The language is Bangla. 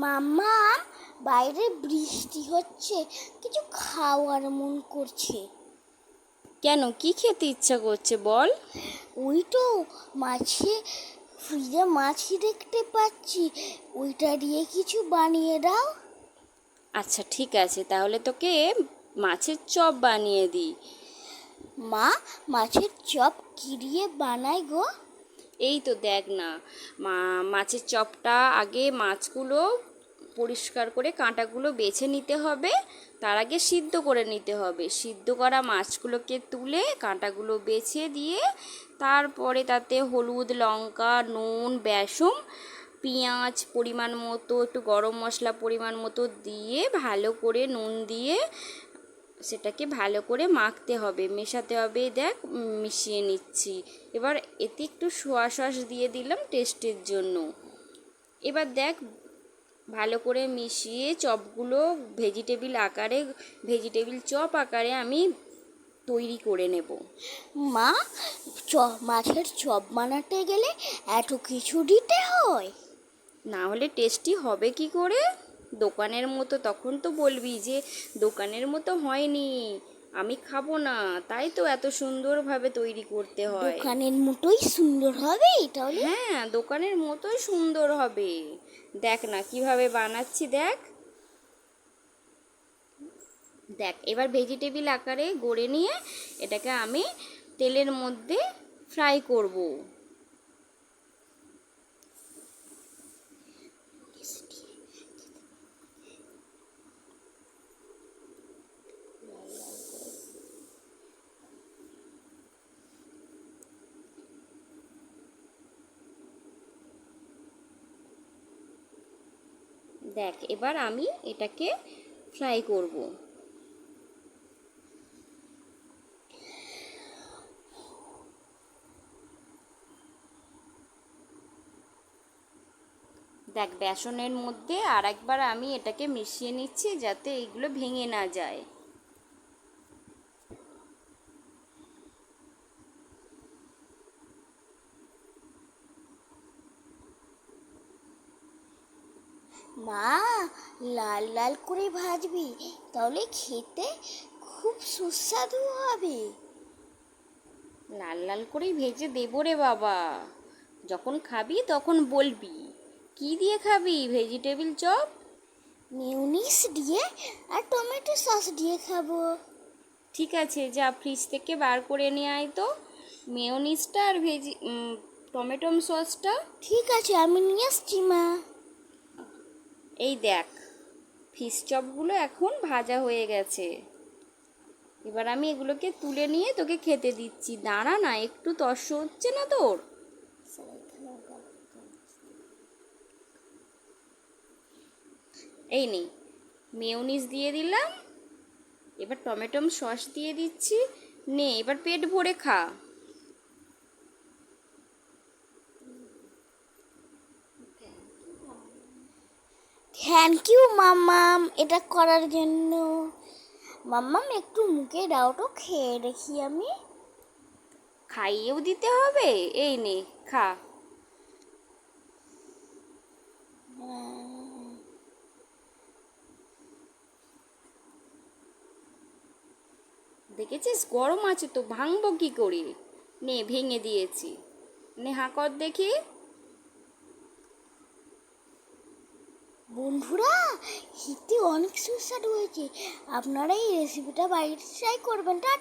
মাম্মা, বাইরে বৃষ্টি হচ্ছে, কিছু খাওয়ার মন করছে। কেন, কি খেতে ইচ্ছা করছে বল? ওই তো মাছে, ফ্রিজে মাছি দেখতে পাচ্ছি, ওইটা দিয়ে কিছু বানিয়ে দাও। আচ্ছা ঠিক আছে, তাহলে তোকে মাছের চপ বানিয়ে দিই। মা, মাছের চপ কি দিয়ে বানায় গো? এই তো দেখ না, মাছের চপটা আগে মাছগুলো পরিষ্কার করে কাঁটাগুলো বেছে নিতে হবে। তার আগে সিদ্ধ করে নিতে হবে। সিদ্ধ করা মাছগুলোকে তুলে কাঁটাগুলো বেছে দিয়ে তারপরে তাতে হলুদ, লঙ্কা, নুন, বেসন, পেঁয়াজ পরিমাণ মতো, একটু গরম মশলা পরিমাণ মতো দিয়ে ভালো করে নুন দিয়ে সেটাকে ভালো করে মাখতে হবে, মেশাতে হবে। দেখ মিশিয়ে নিচ্ছি। এবার এতে একটু সোয়া সস দিয়ে দিলাম টেস্টের জন্য। এবার দেখ ভালো করে মিশিয়ে চপগুলো ভেজিটেবিল চপ আকারে আমি তৈরি করে নেব। মা, মাছের চপ বানাতে গেলে এত কিছু দিতে হয়? না হলে টেস্টি হবে কি করে? দোকানের মতো তখন তো বলবি যে দোকানের মতো হয়নি, আমি খাবো না, তাই তো এত সুন্দরভাবে তৈরি করতে হয়। দোকানের মতোই সুন্দর হবে তাহলে? হ্যাঁ, দোকানের মতোই সুন্দর হবে। দেখ না কিভাবে বানাচ্ছি, দেখ দেখ এবার ভেজিটেবিল আকারে গড়ে নিয়ে এটাকে আমি তেলের মধ্যে ফ্রাই করব। দেখ এবার আমি এটাকে ফ্রাই করব। দেখ বেসনের মধ্যে আর একবার আমি এটাকে মিশিয়ে নিচ্ছি যাতে এইগুলো ভেঙে না যায়। মা, লাল লাল করে ভাজবি, তাহলে খেতে খুব সুস্বাদু হবে। লাল লাল করেই ভেজে দেবো রে বাবা, যখন খাবি তখন বলবি। কি দিয়ে খাবি ভেজিটেবিল চপ? মিউনিস দিয়ে আর টমেটো সস দিয়ে খাবো। ঠিক আছে, যা ফ্রিজ থেকে বার করে নিয়ে আয় তো মেয়োনিজটা আর টমেটো সসটা। ঠিক আছে, আমি নিয়ে আসছি মা। এই দেখ ফিশ চপগুলো এখন ভাজা হয়ে গেছে। এবার আমি এগুলোকে তুলে নিয়ে তোকে খেতে দিচ্ছি। দাঁড়া না, একটু তর্স হচ্ছে না তোর? এই নে, মেয়োনিজ দিয়ে দিলাম, এবার টমেটো সস দিয়ে দিচ্ছি। নে এবার পেট ভরে খা। থ্যাংক ইউ মাম্মাম এটা করার জন্য। মাম্মাম, একটু মুখে দাও তো, খেয়ে দেখি আমি। খাইয়েও দিতে হবে? এই নে খা। দেখেছিস গরম আছে তো, ভাঙবো কি করে? নে ভেঙে দিয়েছি, নে হাঁ কর দেখি। বন্ধুরা, খেতে অনেক সুস্বাদু হয়েছে। আপনারা এই রেসিপিটা বাড়িতে ট্রাই করবেন। টাটা।